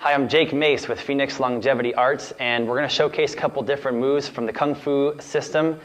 Hi, I'm Jake Mace with Phoenix Longevity Arts, and we're going to showcase a couple different moves from the Kung Fu system,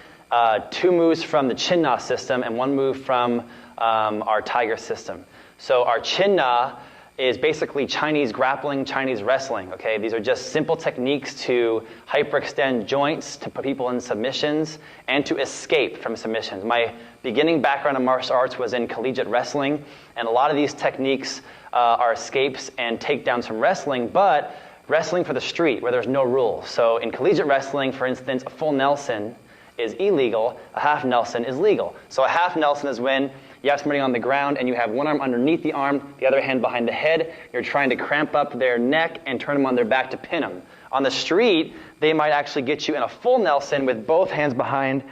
2 moves from the Chin Na system, and 1 move from our Tiger system. So our Chin Na is basically Chinese grappling, Chinese wrestling. Okay, these are just simple techniques to hyperextend joints, to put people in submissions, and to escape from submissions. My beginning background in martial arts was in collegiate wrestling, and a lot of these techniques are escapes and takedowns from wrestling, but wrestling for the street where there's no rules. So in collegiate wrestling, for instance, a full Nelson is illegal, a half Nelson is legal. So a half Nelson is when you have somebody on the ground and you have one arm underneath the arm, the other hand behind the head. You're trying to cramp up their neck and turn them on their back to pin them. On the street, they might actually get you in a full Nelson with both hands behind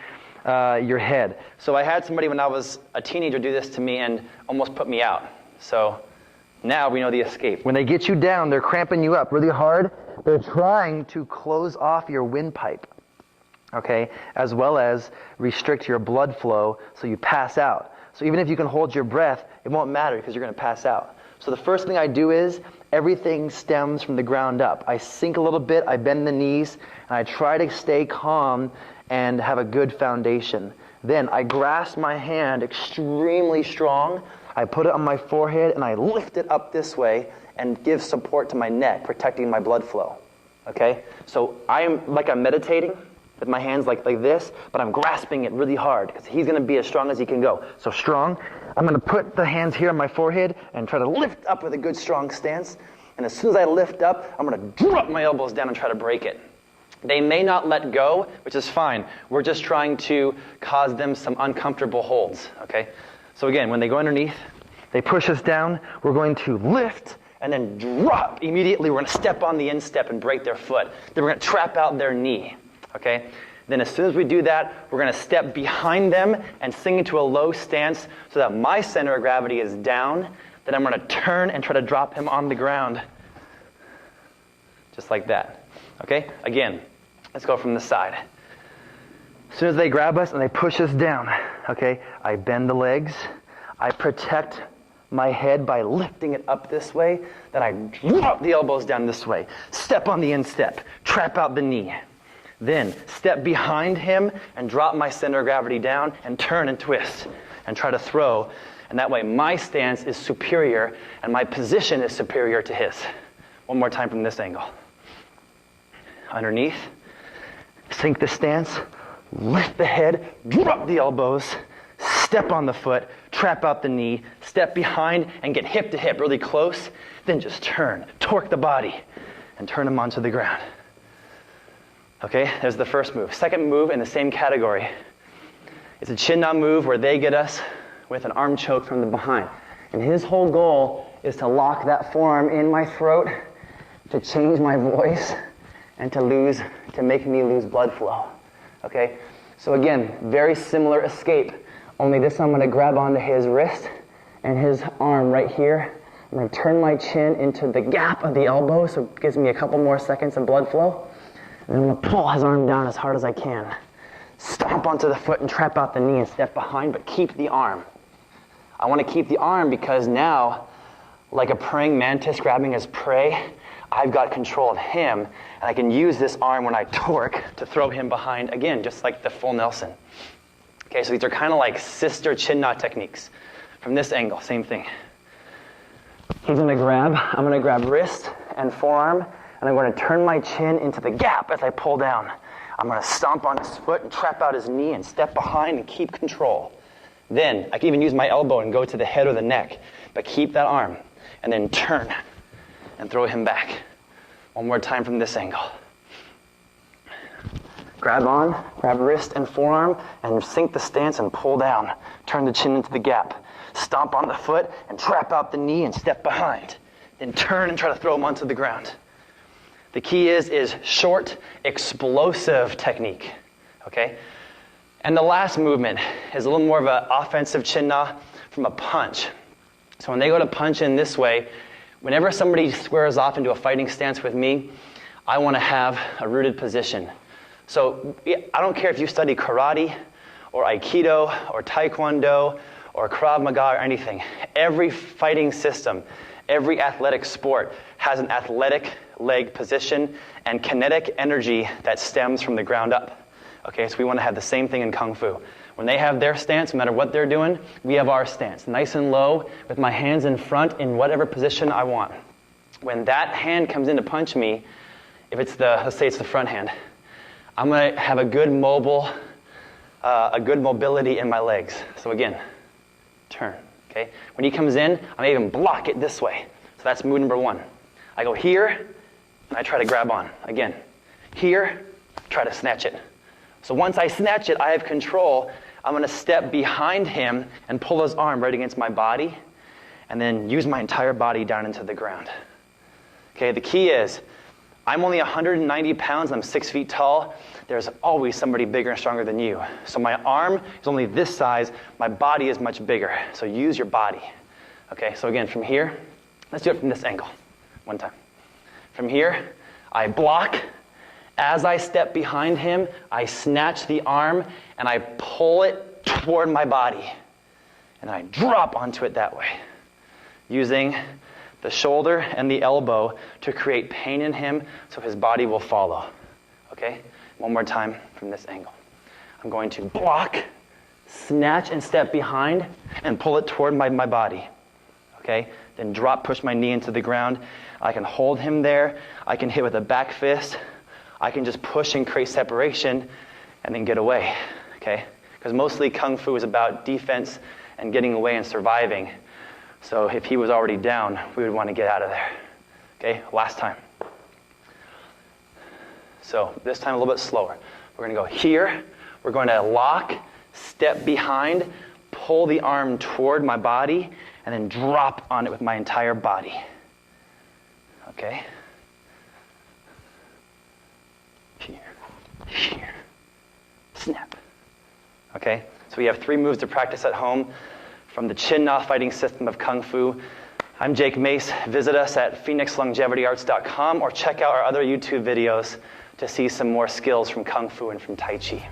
your head. So I had somebody when I was a teenager do this to me and almost put me out. So now we know the escape. When they get you down, they're cramping you up really hard. They're trying to close off your windpipe, okay, as well as restrict your blood flow so you pass out. So even if you can hold your breath, it won't matter because you're going to pass out. So the first thing I do is everything stems from the ground up. I sink a little bit, I bend the knees, and I try to stay calm and have a good foundation. Then I grasp my hand extremely strong. I put it on my forehead and I lift it up this way and give support to my neck, protecting my blood flow. Okay? So I'm meditating with my hands like this, but I'm grasping it really hard because he's going to be as strong as he can go. So strong. I'm going to put the hands here on my forehead and try to lift up with a good strong stance. And as soon as I lift up, I'm going to drop my elbows down and try to break it. They may not let go, which is fine. We're just trying to cause them some uncomfortable holds. Okay? So again, when they go underneath, they push us down, we're going to lift and then drop. Immediately, we're going to step on the instep and break their foot. Then we're going to trap out their knee. Okay? Then as soon as we do that, we're going to step behind them and sink into a low stance so that my center of gravity is down. Then I'm going to turn and try to drop him on the ground. Just like that. Okay? Again, let's go from the side. As soon as they grab us and they push us down, okay, I bend the legs. I protect my head by lifting it up this way. Then I drop the elbows down this way. Step on the instep. Trap out the knee. Then step behind him and drop my center of gravity down and turn and twist and try to throw. And that way my stance is superior and my position is superior to his. One more time from this angle. Underneath. Sink the stance. Lift the head. Drop the elbows. Step on the foot. Trap out the knee. Step behind and get hip to hip really close. Then just turn. Torque the body and turn him onto the ground. Okay, there's the first move. Second move in the same category. It's a Chin Na move where they get us with an arm choke from the behind. And his whole goal is to lock that forearm in my throat, to change my voice, and to make me lose blood flow. Okay, so again, very similar escape, only this time I'm going to grab onto his wrist and his arm right here. I'm going to turn my chin into the gap of the elbow so it gives me a couple more seconds of blood flow. And I'm going to pull his arm down as hard as I can. Stomp onto the foot and trap out the knee and step behind, but keep the arm. I want to keep the arm because now, like a praying mantis grabbing his prey, I've got control of him, and I can use this arm when I torque to throw him behind, again, just like the full Nelson. Okay, so these are kind of like sister Chin Na techniques. From this angle, same thing. He's going to grab, I'm going to grab wrist and forearm, and I'm going to turn my chin into the gap as I pull down. I'm going to stomp on his foot and trap out his knee and step behind and keep control. Then, I can even use my elbow and go to the head or the neck, but keep that arm. And then turn and throw him back. One more time from this angle. Grab wrist and forearm, and sink the stance and pull down. Turn the chin into the gap. Stomp on the foot and trap out the knee and step behind. Then turn and try to throw him onto the ground. The key is short, explosive technique, okay? And the last movement is a little more of an offensive Chin Na from a punch. So when they go to punch in this way, whenever somebody squares off into a fighting stance with me, I want to have a rooted position. So I don't care if you study karate or aikido or taekwondo or Krav Maga or anything. Every fighting system, Every athletic sport has an athletic leg position and kinetic energy that stems from the ground up. Okay, so we want to have the same thing in Kung Fu. When they have their stance, no matter what they're doing, we have our stance. Nice and low, with my hands in front in whatever position I want. When that hand comes in to punch me, if it's let's say it's the front hand, I'm going to have a good mobility in my legs. So again, turn. Okay? When he comes in, I'm going to even block it this way. So that's move number 1. I go here, and I try to grab on. Again, here, try to snatch it. So once I snatch it, I have control. I'm going to step behind him and pull his arm right against my body, and then use my entire body down into the ground. Okay, the key is, I'm only 190 pounds, I'm 6 feet tall. There's always somebody bigger and stronger than you. So my arm is only this size, my body is much bigger. So use your body. Okay, so again, from here, let's do it from this angle. One time. From here, I block. As I step behind him, I snatch the arm and I pull it toward my body. And I drop onto it that way, using the shoulder and the elbow to create pain in him so his body will follow. Okay? One more time from this angle. I'm going to block, snatch and step behind, and pull it toward my body. Okay? Then drop, push my knee into the ground. I can hold him there. I can hit with a back fist. I can just push and create separation and then get away. Okay? Because mostly Kung Fu is about defense and getting away and surviving. So if he was already down, we would want to get out of there. Okay, last time. So this time a little bit slower. We're going to go here. We're going to lock, step behind, pull the arm toward my body, and then drop on it with my entire body. Okay? Here. Snap. Okay? So we have 3 moves to practice at home from the Chin-Na fighting system of Kung Fu. I'm Jake Mace. Visit us at phoenixlongevityarts.com or check out our other YouTube videos to see some more skills from Kung Fu and from Tai Chi.